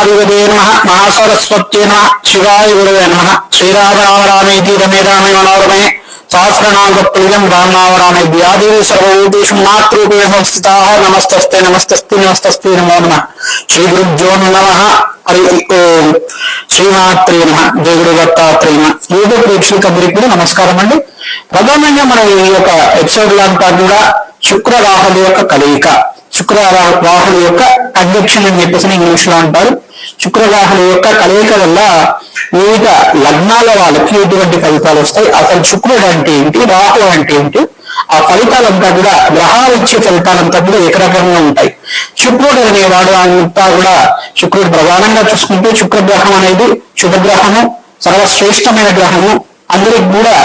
మహాదేవదే నమః మహాసరస్వత్యే నమః శివాయ గురవే నమః శ్రీరామ రామ రామేతి రమే రామే మనోరమే సహస్రనామ ప్రియం రామనామరామే వ్యాధి సర్వభూతేషు మాతృరూపేణ సంస్థితాః నమస్తస్తే నమస్తస్తే నమస్తస్తే నమో నమః శ్రీ గురుభ్యో నమః హరి ఓం శ్రీమాత్రే నమః జయ గురు దత్తాత్రేయ నమః. యూట్యూబ్ ప్రేక్షకులందరికీ కూడా నమస్కారం అండి. ప్రధానంగా మనం ఈ యొక్క ఎపిసోడ్ అంతా కూడా శుక్ర రాహుల యొక్క కలయిక, శుక్ర రాహుల యొక్క అడ్వెక్షన్ అని చెప్పేసి ఇంగ్లీష్ లో అంటారు. శుక్ర రాహుల యొక్క కలయిక వల్ల వివిధ లగ్నాల వాళ్ళకి ఎటువంటి ఫలితాలు వస్తాయి, అసలు శుక్రుడు అంటే ఏంటి, రాహు అంటే ఏంటి, ఆ ఫలితాలంతా కూడా గ్రహాలు ఇచ్చే ఫలితాలంతా కూడా ఏకరకంగా ఉంటాయి. శుక్రుడు అనేవాడు అంతా కూడా శుక్రుడు ప్రధానంగా చూసుకుంటే శుక్రగ్రహం అనేది శుభగ్రహము, సర్వశ్రేష్టమైన గ్రహము, అందరికి కూడా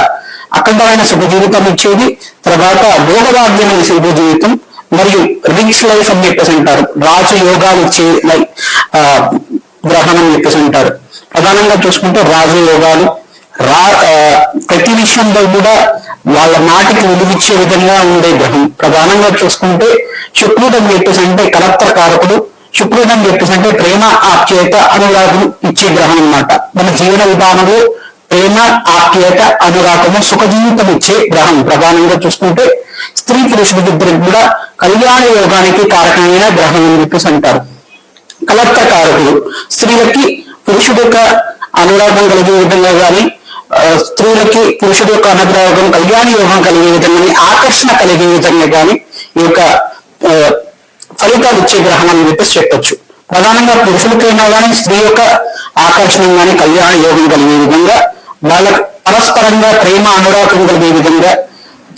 అఖండమైన సుఖ జీవితం ఇచ్చేది, తర్వాత భోగభాగ్యమైన శుభ జీవితం మరియు రిచ్ లైఫ్ అని చెప్పేసి అంటారు. రాజయోగాలు ఇచ్చే గ్రహం అని చెప్పేసి అంటారు. ప్రధానంగా చూసుకుంటే రాజయోగాలు ప్రతి విషయంలో కూడా వాళ్ళ మాటికి విలువిచ్చే విధంగా ఉండే గ్రహం. ప్రధానంగా చూసుకుంటే శుక్రుడు అని చెప్పేసి అంటే కలత్ర కారకుడు, శుక్రుడు అని చెప్పేసి అంటే ప్రేమ ఆప్యాయత అనురాగం ఇచ్చే గ్రహం అన్నమాట. మన జీవన విధానంలో ప్రేమ ఆప్యాయత అనురాగము సుఖ జీవితం ఇచ్చే గ్రహం. ప్రధానంగా చూసుకుంటే స్త్రీ పురుషుడిద్దరికి కూడా కళ్యాణ యోగానికి కారకమైన గ్రహం అని చెప్పేసి అంటారు. కలత్ర కారకుడు స్త్రీలకి పురుషుడు యొక్క అనురాగం కలిగే విధంగా కానీ, స్త్రీలకి పురుషుడు యొక్క అనురాగం కళ్యాణ యోగం కలిగే విధంగా, ఆకర్షణ కలిగే విధంగా కానీ ఈ యొక్క ఫలితాలు ఇచ్చే గ్రహం అని చెప్పేసి చెప్పొచ్చు. ప్రధానంగా పురుషులకైనా కానీ స్త్రీ యొక్క ఆకర్షణ కానీ కళ్యాణ యోగం కలిగే విధంగా, వాళ్ళ పరస్పరంగా ప్రేమ అనురాగం కలిగే విధంగా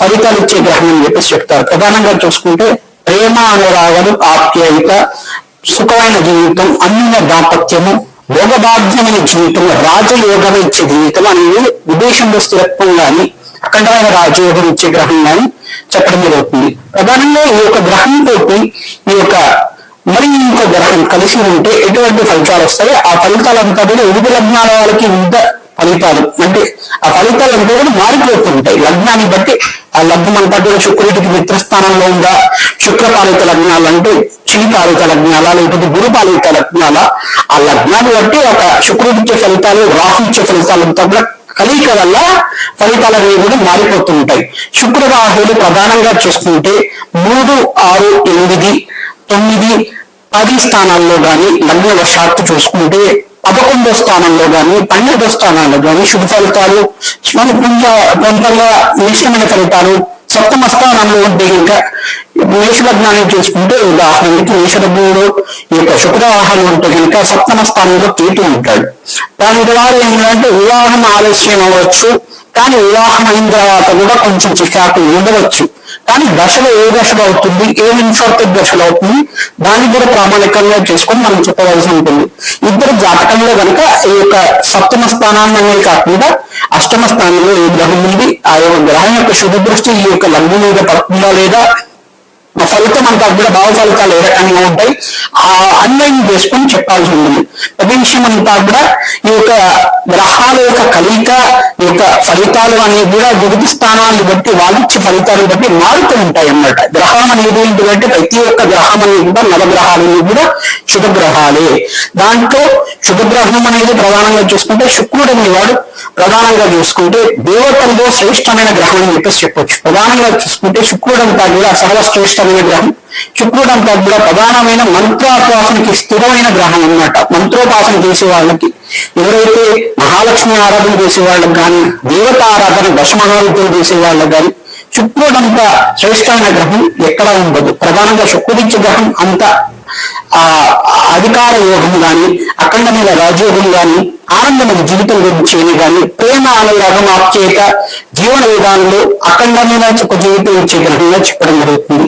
ఫలితాలు ఇచ్చే గ్రహం అని చెప్పేసి చెప్తారు. ప్రధానంగా చూసుకుంటే ప్రేమ అనురాగాలు, ఆప్యాయత, సుఖమైన జీవితం, అన్య దాంపత్యము, భోగభాగ్యమైన జీవితం, రాజయోగం ఇచ్చే జీవితం అనేది విదేశంలో స్థిరత్వం కానీ అఖండమైన రాజయోగం ఇచ్చే గ్రహం కానీ చెప్పడం జరుగుతుంది. ప్రధానంగా ఈ యొక్క గ్రహంతో ఈ యొక్క మరి ఇంకో గ్రహం కలిసి ఉంటే ఎటువంటి ఫలితాలు వస్తాయి, ఆ ఫలితాలంతా కూడా వివిధ లగ్నాల వాళ్ళకి వివిధ ఫలితాలు అంటే ఆ ఫలితాలంతా కూడా మారిపోతుంటాయి లగ్నాన్ని బట్టి. ఆ లగ్నం అంతా కూడా శుక్రుడికి మిత్రస్థానంలో ఉందా, శుక్రపాలిత లగ్నాలు అంటే శ్రీపాలిత లగ్నాల, లేకపోతే గురుపాలిత లగ్నాల, ఆ లగ్నాన్ని బట్టి ఒక శుక్రుడిచ్చే ఫలితాలు, రాహు ఇచ్చే ఫలితాలంతా కూడా కలయిక వల్ల ఫలితాలు అనేవి కూడా మారిపోతూ ఉంటాయి. శుక్ర రాహులు ప్రధానంగా చూసుకుంటే 3, 6, 8, 9, 10 స్థానాల్లో కానీ లగ్న వశాత్తు చూసుకుంటే 11వ స్థానంలో కానీ 12వ స్థానాల్లో కానీ శుభ ఫలితాలు, కొంతగా మిశ్రమైన ఫలితాలు. సప్తమ స్థానంలో ఉంటే ఇంకా మేషలగ్నాన్ని చూసుకుంటే ఉదాహరణకి మేషలగ్నంలో ఈ యొక్క శుక్రవాహాలు ఉంటే కనుక సప్తమ స్థానంలో కేతు ఉంటాడు. దాని ద్వారా ఏంటంటే వివాహం ఆలస్యం అవ్వచ్చు, కానీ వివాహం అయిన తర్వాత కూడా కొంచెం చికాకు ఉండవచ్చు. కానీ దశలో ఏ దశలో అవుతుంది, ఏ ఇన్ఫర్టెడ్ దశలో అవుతుంది, దాన్ని కూడా ప్రామాణికంగా చేసుకొని మనం చెప్పవలసి ఉంటుంది. ఇద్దరు జాతకంలో కనుక ఈ యొక్క సప్తమ స్థానాన్ని కాకుండా అష్టమ స్థానంలో ఏ గ్రహం ఉంది, ఆ యొక్క గ్రహం యొక్క శుభ దృష్టి ఈ యొక్క లగ్నం మీద పడుతుందా లేదా, ఆ ఫలితం అంతా కూడా భావ ఫలితాలు ఏ రకంగా ఉంటాయి, ఆ అన్వయం చేసుకొని చెప్పాల్సి ఉంటుంది. ప్రతి విషయం అంతా కూడా ఈ యొక్క గ్రహాల యొక్క కలయిక, ఈ యొక్క ఫలితాలు అనేవి కూడా వివిధ స్థానాన్ని బట్టి వాళ్ళిచ్చే ఫలితాలను బట్టి మారుతూ ఉంటాయి అన్నమాట. గ్రహం అనేది ఏంటంటే ప్రతి ఒక్క గ్రహం అనేది కూడా నవగ్రహాలన్నీ కూడా శుభగ్రహాలే. దాంట్లో శుభగ్రహం అనేది ప్రధానంగా చూసుకుంటే శుక్రుడు అనేవాడు ప్రధానంగా చూసుకుంటే దేవతల్లో శ్రేష్టమైన గ్రహం అని చెప్పేసి చెప్పొచ్చు. ప్రధానంగా చూసుకుంటే శుక్రుడు అంతా కూడా సర్వశ్రేష్టమైన గ్రహం. శుక్రుడు అంతా కూడా ప్రధానమైన మంత్రోపాసనకి స్థిరమైన గ్రహం అన్నమాట. మంత్రోపాసన చేసే వాళ్ళకి, ఎవరైతే మహాలక్ష్మి ఆరాధన చేసే వాళ్ళకి కానీ, దేవత ఆరాధన దశమహావిద్యలు చేసే వాళ్ళకి కానీ శుక్రుడంతా శ్రేష్టమైన గ్రహం ఎక్కడా ఉండదు. ప్రధానంగా శుక్రుడిచ్చే గ్రహం అంత అధికార యోగం కానీ, అఖండమైన రాజయోగం కానీ, ఆనందమైన జీవితం గురించి కానీ, ప్రేమ అనురాగం ఆప్యాయత జీవన విధానంలో అఖండమైన ఒక జీవితం ఇచ్చే గ్రహంగా చెప్పడం జరుగుతుంది.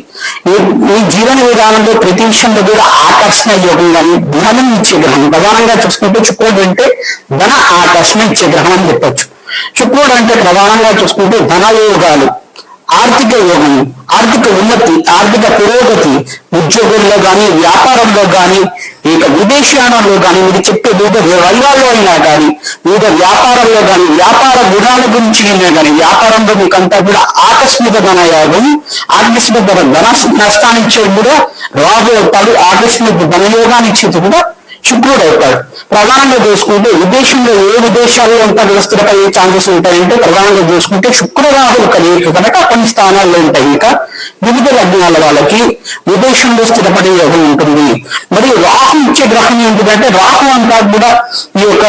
ఈ జీవన విధానంలో ప్రతి విషయంలో కూడా ఆకర్షణ యోగం కానీ, ధనం ఇచ్చే గ్రహం. ప్రధానంగా చూసుకుంటే శుక్రుడు అంటే ధన ఆకర్షణ ఇచ్చే గ్రహం అని చెప్పొచ్చు. శుక్రుడు అంటే ప్రధానంగా చూసుకుంటే ధనయోగాలు, ఆర్థిక యోగం, ఆర్థిక ఉన్నతి, ఆర్థిక పురోగతి, ఉద్యోగంలో కానీ, వ్యాపారంలో కానీ, ఇక విదేశాలలో కానీ, మీరు చెప్పే వివిధ రంగాల్లో అయినా కానీ, వివిధ వ్యాపారంలో కానీ, వ్యాపార గుణాల గురించి అయినా కానీ, వ్యాపారంలో మీకంతా కూడా ఆకస్మిక ధనయోగం, ఆకస్మిక ధన నష్టాన్ని ఇచ్చేది కూడా రాబోతాడు, ఆకస్మిక ధనయోగాన్ని ఇచ్చేది కూడా శుక్రుడు అవుతాడు. ప్రధానంగా చూసుకుంటే విదేశంలో ఏ విదేశాల్లో ఉంటారు స్థిరపడే ఛాన్సెస్ ఉంటాయంటే ప్రధానంగా చూసుకుంటే శుక్ర రాహులు కలిగి కనుక కొన్ని స్థానాల్లో ఉంటాయి. ఇంకా వివిధ లగ్నాల వాళ్ళకి విదేశంలో స్థిరపడే యోగం ఉంటుంది. మరియు రాహు ఇచ్చే గ్రహం ఏంటిదంటే రాహు అంతా కూడా ఈ యొక్క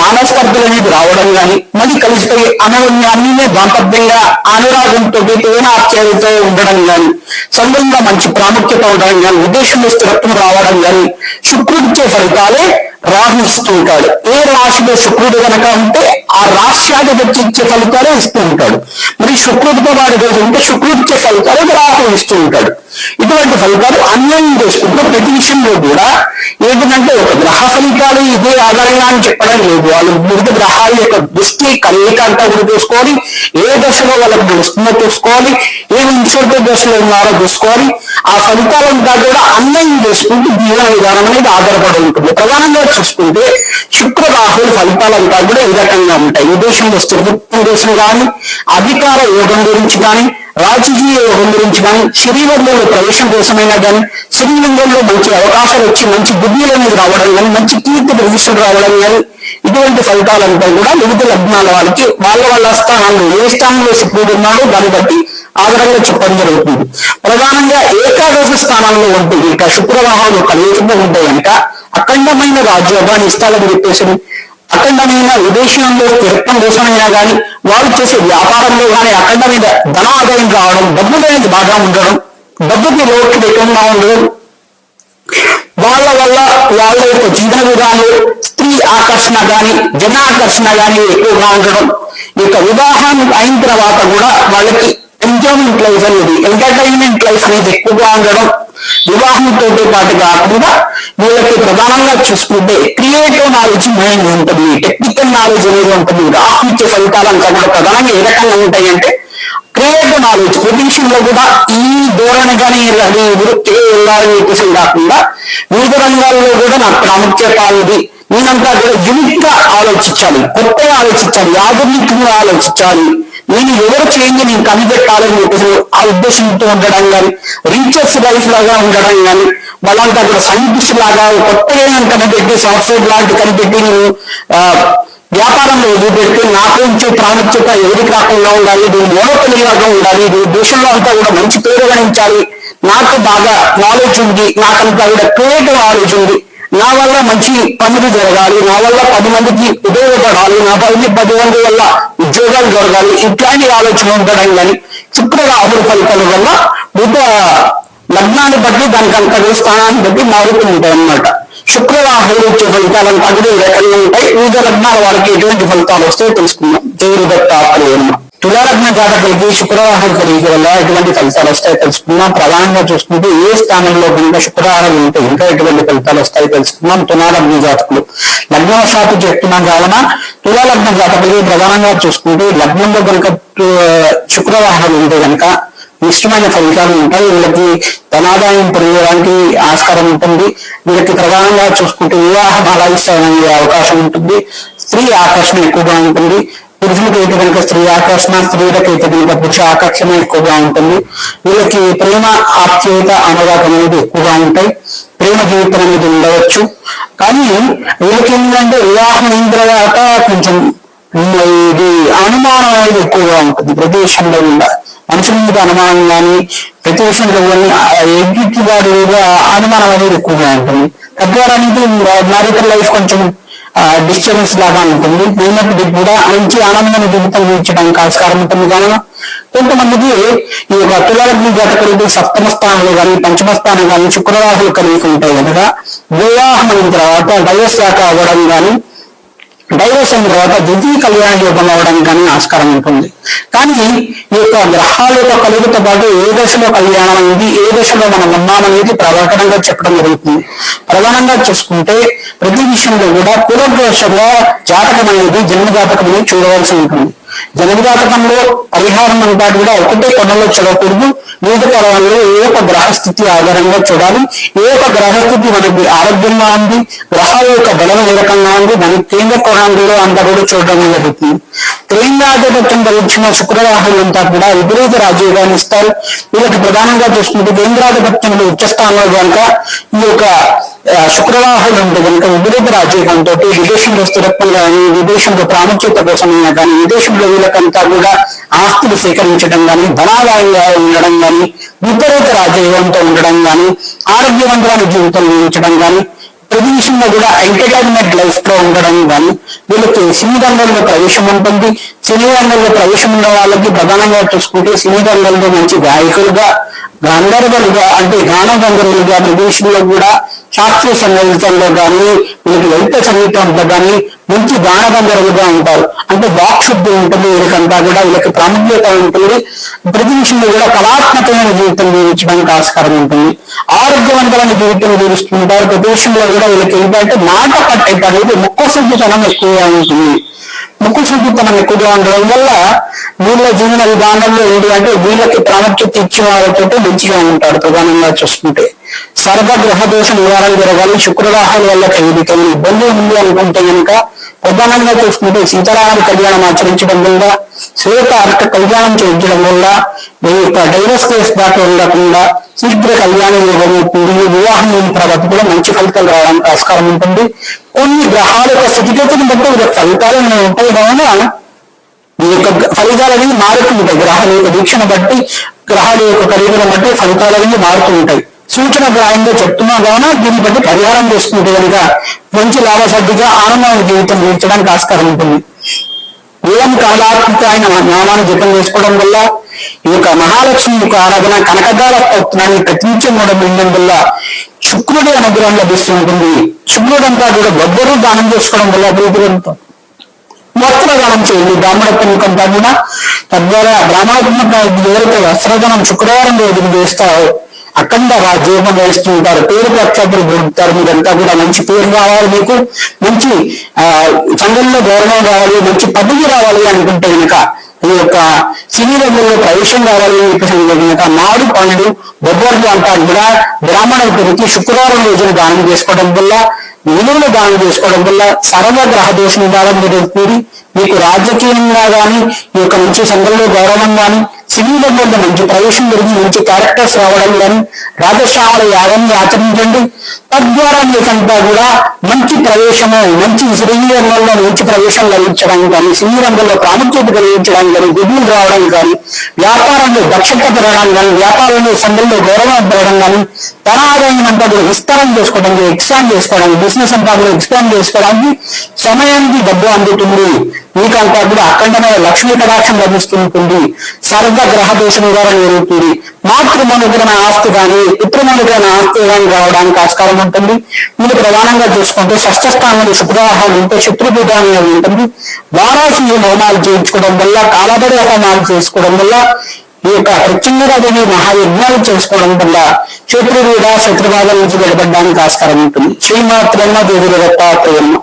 మానస్పర్ధలు అనేది రావడం కానీ మళ్ళీ కలిసిపోయి అన్నినే దాంపత్యంగా అనురాగంతో ఆశ్చర్యతో ఉండడం కానీ సంఘంగా మంచి ప్రాముఖ్యత ఉండడం కానీ విదేశంలో స్థిరత్వం రావడం కానీ శుక్రుడిచ్చే ఫలితాలే రాహు ఇస్తూ ఉంటాడు. ఏ రాశిలో శుక్రుడు కనుక ఉంటే ఆ రాష్ట్రాధిపతి ఇచ్చే ఫలితాలే ఇస్తూ ఉంటాడు. మరి శుక్రుడితో వాడి రోజు ఉంటే శుక్రుడు ఇచ్చే ఫలితాలు రాహు ఇస్తూ ఉంటాడు. ఇటువంటి ఫలితాలు అన్వయం చేసుకుంటూ ప్రతి విషయంలో కూడా ఏంటంటే ఒక గ్రహ ఫలితాలు ఇదే ఆధారంగా అని చెప్పడం లేదు. వాళ్ళు వివిధ గ్రహాల యొక్క దృష్టి కలయిక అంతా కూడా చూసుకోవాలి. ఏ దశలో వాళ్ళకి నడుస్తుందో చూసుకోవాలి. ఏ నిశ్చిత దశలో ఉన్నారో చూసుకోవాలి. ఆ ఫలితాలంతా కూడా అన్వయం చేసుకుంటూ జీవన విధానం అనేది ఆధారపడి ఉంటుంది. ప్రధానంగా చూసుకుంటే శుక్ర రాహుల ఫలితాలంతా కూడా ఈ రకంగా ఉంటాయి. విదేశంలో స్థిరత్వం దేశం కానీ అధికార యోగం గురించి కానీ రాజకీయ యోగం గురించి కానీ శరీరంలో ప్రవేశం కోసమైనా కానీ శరీరంలో మంచి అవకాశాలు వచ్చి మంచి బుద్ధులు అనేది రావడం కానీ మంచి కీర్తి ప్రతిష్టలు రావడం కానీ ఇటువంటి ఫలితాలంతా కూడా వివిధ లగ్నాల వాళ్ళకి వాళ్ళ స్థానాల్లో ఏ స్థానంలో శుక్రుడు ఉన్నాడో దాన్ని బట్టి ఆధారంగా చెప్పడం జరుగుతుంది. ప్రధానంగా ఏకాదశ స్థానంలో ఉంటుంది ఇక శుక్రవాహాలు కలియుగంలో ఉంటాయి కనుక అఖండమైన రాజ్యోగాన్ని ఇస్తాలని చెప్పేసి అఖండమైన విదేశంలో స్థిరత్వం కోసమైనా కానీ వాళ్ళు చేసే వ్యాపారంలో కానీ అఖండమైన ధన ఆదాయం రావడం డబ్బు అనేది బాగా ఉండడం డబ్బుకి లోటు లేకుండా ఉండడం వాళ్ళ వల్ల వాళ్ళ యొక్క జీవన విధానం స్త్రీ ఆకర్షణ కానీ జన ఆకర్షణ కానీ ఎక్కువగా ఉండడం ఇక వివాహం అయిన తర్వాత కూడా వాళ్ళకి ఎంజాయ్మెంట్ లైఫ్ అనేది ఎంటర్టైన్మెంట్ లైఫ్ అనేది ఎక్కువగా ఉండడం వివాహంతో పాటు కాకుండా వీళ్ళకి ప్రధానంగా చూసుకుంటే క్రియేటివ్ నాలెడ్జ్ మైండ్ ఉంటుంది. టెక్నికల్ నాలెడ్జ్ అనేది ఉంటుంది. రాహు ఇచ్చే ఫలితాలంతా కూడా ప్రధానంగా ఏ రకంగా ఉంటాయంటే క్రియేటివ్ నాలెడ్జ్ ప్రతి విషయంలో కూడా ఈ ధోరణి కానీ అది వృత్తిగా వెళ్ళాలని చెప్పేసి కాకుండా వివిధ రంగాల్లో కూడా నాకు ప్రాముఖ్యత ఉంది. నేనంతా కూడా యూనిక్ గా ఆలోచించాలి, కొత్తగా ఆలోచించాలి, ఆధునికంగా ఆలోచించాలి. నేను ఎవరు చేయండి నేను కనిపెట్టాలని చెప్పేసి ఆ ఉద్దేశంతో ఉండడం కానీ రీసెర్చ్ లైఫ్ లాగా ఉండడం కానీ వాళ్ళంతా కూడా సైంటిస్ట్ లాగా కొత్తగా కనిపెట్టి సాఫ్ట్వేర్ లాంటి కనిపెట్టి నేను వ్యాపారంలో ఎదురుపెట్టి నాకు ఉంచే ప్రాముఖ్యత ఎవరికి రాకుండా ఉండాలి, దీని మోనోపలిలాగా ఉండాలి, దీని దేశంలో అంతా కూడా మంచి పేరు గణించాలి, నాకు బాగా నాలెడ్జ్ ఉంది, నాకంతా కూడా క్రియేటివ్ నాలెడ్జ్ ఉంది, నా వల్ల మంచి పనులు జరగాలి, నా వల్ల 10 మందికి ఉపయోగపడాలి, నా 10 మంది వల్ల ఉద్యోగాలు జరగాలి, ఇట్లాంటి ఆలోచన ఉండడం కానీ శుక్ర రాహుల ఫలితాల వల్ల మిగతా లగ్నాన్ని బట్టి దానికి అంత స్థానాన్ని బట్టి మారుతూ ఉంటాయి అన్నమాట. శుక్ర రాహులు వచ్చే ఫలితాలంతా కూడా ఈ రకంగా ఉంటాయి. వివిధ లగ్నాల వారికి ఎటువంటి ఫలితాలు వస్తాయో తెలుసుకుందాం. దేవుడి దత్త తులాలగ్న జాతకులకి శుక్రవాహం కలిగి వల్ల ఎటువంటి ఫలితాలు వస్తాయో తెలుసుకుందాం. ప్రధానంగా చూసుకుంటే ఏ స్థానంలో కనుక శుక్రవాహం ఉంటే ఇంకా ఎటువంటి ఫలితాలు వస్తాయో తెలుసుకుందాం. తులాలగ్న జాతకులు లగ్నవశాత్తు చెప్తున్నాం కావున తులాలగ్న జాతకులు ప్రధానంగా చూసుకుంటే లగ్నంలో కనుక శుక్రవాహం ఉంటే కనుక ఇష్టమైన ఫలితాలు ఉంటాయి. వీళ్ళకి ధనాదాయం పెరగడానికి ఆస్కారం ఉంటుంది. వీళ్ళకి ప్రధానంగా చూసుకుంటే వివాహం అలాగిస్తాయనే అవకాశం ఉంటుంది. స్త్రీ ఆకర్షణ ఎక్కువగా ఉంటుంది. పురుషులకి అయితే కనుక స్త్రీ ఆకర్షణ, స్త్రీలకు అయితే కనుక పురుష ఆకర్షణ ఎక్కువగా ఉంటుంది. వీళ్ళకి ప్రేమ ఆప్యాయత అనురాగం అనేది ఎక్కువగా ఉంటాయి. ప్రేమ జీవితం అనేది ఉండవచ్చు. కానీ వీళ్ళకి ఏంటంటే వివాహం అయిన తర్వాత కొంచెం ఇది అనుమానం అనేది ఎక్కువగా ఉంటుంది. ప్రతి విషయంలో కూడా మనుషుల మీద అనుమానం కానీ ప్రతి విషయంలో ఎగ్జిట్ వాడి అనుమానం అనేది ఎక్కువగా ఉంటుంది. తద్వారా మ్యారిటల్ లైఫ్ కొంచెం డిస్టర్బెన్స్ లాగా ఉంటుంది. అయినప్పటికీ కూడా మంచి ఆనందమైన జీవితం జీవించడానికి ఆస్కారం ఉంటుంది. కానీ కొంతమందికి ఈ యొక్క తులాలగ్న జాతకులకి సప్తమ స్థానంలో కానీ పంచమ స్థానం కానీ శుక్రరాహులు కలిగి ఉంటాయి కనుక వివాహం అయిన తర్వాత డైవర్స్ దాకా అవ్వడం కానీ డైవర్స్ అయిన తర్వాత ద్వితీయ కళ్యాణ యోగం అవడం కానీ ఆస్కారం ఉంటుంది. కానీ ఈ యొక్క గ్రహాల యొక్క కలుగుతో పాటు ఏ దశలో కళ్యాణం అయింది, ఏ దశలో మనం ఉన్నామనేది ప్రధానంగా చెప్పడం జరుగుతుంది. ప్రధానంగా చూసుకుంటే ప్రతి విషయంలో కూడా కులదోషంగా జాతకం అనేది జన్మజాతకం అనేది చూడవలసి ఉంటుంది. జన్మజాతకంలో పరిహారం అంతా కూడా ఒకటే కొనలో చూడకూడదు. వివిధ కాలంలో ఏ ఒక గ్రహస్థితి ఆధారంగా చూడాలి. ఏ ఒక గ్రహస్థితి మనకి ఆరోగ్యంగా ఉంది, గ్రహాల యొక్క బలం ఏ రకంగా ఉంది, దాని కేంద్ర కోణంలో అంతా కూడా చూడడం జరుగుతుంది. కేంద్రాధిపత్యం ధరించిన శుక్రరాహులు అంతా కూడా విపరీత రాజ్యోగాన్ని ఇస్తారు. వీళ్ళకి ప్రధానంగా చూసుకుంటే కేంద్రాధిపత్యంలో ఉచ్చస్థానంలో కనుక ఈ యొక్క శుక్రవాహాలు ఉంటే కనుక విపరీత రాజయోగంతో విదేశంలో స్థిరత్వం కానీ, విదేశంలో ప్రాముఖ్యత కోసమైనా కానీ, విదేశంలో వీళ్ళకంతా కూడా ఆస్తులు సేకరించడం కానీ, ధనాదాయంగా ఉండడం కానీ, విపరీత రాజయోగంతో ఉండడం కానీ, ఆరోగ్యవంతమైన జీవితం జీవించడం కానీ, ప్రతి విషయంలో కూడా ఎంటర్టైన్మెంట్ లైఫ్ లో ఉండడం కానీ, వీళ్ళకి సినీ రంగంలో ప్రవేశం ఉంటుంది. సినీ రంగంలో ప్రవేశం ఉన్న వాళ్ళకి ప్రధానంగా చూసుకుంటే సినీ రంగంలో మంచి గాయకులుగా, గంధర్వులుగా అంటే గాన గంధర్వులుగా, ప్రతి విషయంలో కూడా శాస్త్రీయ సంగీతంలో కానీ, వీళ్ళకి లలిత సంగీతంలో కానీ మంచి గాన గంధర్వులుగా ఉంటారు. అంటే వాక్శుద్ధి ఉంటుంది వీళ్ళకంతా కూడా, వీళ్ళకి ప్రాముఖ్యత ఉంటుంది. ప్రతి విషయంలో కూడా కళాత్మకమైన జీవితం జీవించడానికి ఆస్కారం ఉంటుంది. ఆరోగ్యవంతమైన జీవితం జీవిస్తుంటారు. ప్రతి విషయంలో కూడా వీళ్ళకి ఏంటంటే మాట పట్టేట అనేది ముక్కుశుద్ధితనం ఎక్కువగా ఉంటుంది. ముక్కుశుద్ధితనం ఎక్కువగా ఉండడం వల్ల వీళ్ళ జీవన విధానంలో ఏంటి అంటే వీళ్ళకి ప్రాముఖ్యత ఇచ్చిన వాళ్ళతో మంచిగా ఉంటారు. ప్రధానంగా చూసుకుంటే సర్వగ్రహ దోష నివారణ జరగాలి. శుక్రవాహాల వల్ల కలిగిన ఇబ్బంది ఉంది అనుకుంటే కనుక ప్రధానంగా చూసుకుంటే సీతారాముల కళ్యాణం ఆచరించడం వల్ల, శ్వేత అర్క కళ్యాణం చేయించడం వల్ల, మీ యొక్క డైవర్స్ కేసు దాకా ఉండకుండా శీఘ్ర కళ్యాణం ఇవ్వబోతుంది. వివాహం తర్వాత కూడా మంచి ఫలితాలు రావడానికి ఆస్కారం ఉంటుంది. కొన్ని గ్రహాల యొక్క స్థితిగతిని బట్టి వీళ్ళ ఫలితాలు ఉంటాయి కావున ఈ యొక్క ఫలితాలు అనేవి మారుతూ ఉంటాయి. గ్రహాల యొక్క వీక్షణ బట్టి, గ్రహాల యొక్క కరీబులను బట్టి ఫలితాలు అనేవి మారుతూ ఉంటాయి. సూచన గ్రహంగా చెప్తున్నా కావున దీన్ని బట్టి పరిహారం చేసుకుంటే కనుక మంచి లాభసాధ్యంగా ఆనందమైన జీవితం జీవించడానికి ఆస్కారం ఉంటుంది. ఓం కాలాత్మక ఆయన నామాన్ని జపం చేసుకోవడం వల్ల, ఈ యొక్క మహాలక్ష్మి యొక్క ఆరాధన, కనకదార స్తోత్రాన్ని ప్రతినిత్యం కూడా వినడం వల్ల శుక్రుడి అనుగ్రహం లభిస్తూ ఉంటుంది. శుక్రుడంతా కూడా బొబ్బరు దానం చేసుకోవడం వల్ల అభివృద్ధి వస్త్రదానం చేయండి. బ్రాహ్మణత్వంకంతా కూడా తద్వారా బ్రాహ్మణత్వం ఎవరైతే వస్త్రదానం శుక్రవారం రోజున చేస్తారో అఖండ రాజ్యోగం వేస్తూ ఉంటారు. పేరు ప్రఖ్యాతులు పొందుతారు. మీరంతా కూడా మంచి పేరు రావాలి, మీకు మంచి సంఘంలో గౌరవం రావాలి, మంచి పదవి రావాలి అనుకుంటే కనుక, ఈ యొక్క సినీ రంగంలో ప్రవేశం రావాలి కనుక నాడు పండు బొబ్బర్లు అంటారు కూడా బ్రాహ్మణుల ప్రతి శుక్రవారం రోజున దానం చేసుకోవడం వల్ల, విలువలు దానం చేసుకోవడం వల్ల సర్వగ్రహ దోష నివారణ జరుగుతుంది. మీకు రాజకీయంగా కానీ, ఈ యొక్క మంచి సంఘంలో గౌరవం కానీ, సినీ రంగంలో మంచి ప్రవేశం జరిగి మంచి క్యారెక్టర్స్ రావడం కానీ, రాజశ్యామల యాగాన్ని ఆచరించండి. తద్వారా మీకంతా కూడా మంచి ప్రవేశము, మంచి సినీ రంగంలో మంచి ప్రవేశం కలిగించడానికి కానీ, సినీ రంగంలో ప్రాముఖ్యత కలిగించడానికి కానీ, గుడ్లు రావడం కానీ, వ్యాపారంలో దక్షత పెరగడం కానీ, వ్యాపారంలో సంఘంలో గౌరవం పెరగడం కానీ, తన ఆదాయం అంతా కూడా విస్తరణ చేసుకోవడానికి, ఎక్స్పాండ్ చేసుకోవడానికి, బిజినెస్ అంతా కూడా ఎక్స్పాండ్ చేసుకోవడానికి సమయానికి డబ్బు అందుతుంది. మీకంతా కూడా అఖండమైన లక్ష్మీ కటాక్షం లభిస్తుంటుంది. సర్వగ్రహ దోష నివారణ జరుగుతుంది. మాతృమనుగ్రహణ ఆస్తి కానీ, పితృమనుగ్రహణ ఆస్తి కానీ రావడానికి ఆస్కారం ఉంటుంది. మీరు ప్రధానంగా చూసుకుంటే షష్ఠ స్థానంలో శుక్రవాహాలు ఉంటే శత్రుపీఠాన్ని ఉంటుంది. వారాసి హోమాలు చేయించుకోవడం వల్ల, కాలబడి హోమాలు చేసుకోవడం వల్ల, ఈ యొక్క ప్రత్యంగరాజుని మహాయజ్ఞాలు చేసుకోవడం వల్ల శత్రువుగా శత్రువాదం నుంచి బయటపడడానికి ఆస్కారం ఉంటుంది. శ్రీమాత్రమ్మ దేవి దత్తాత్రేయమ్మ.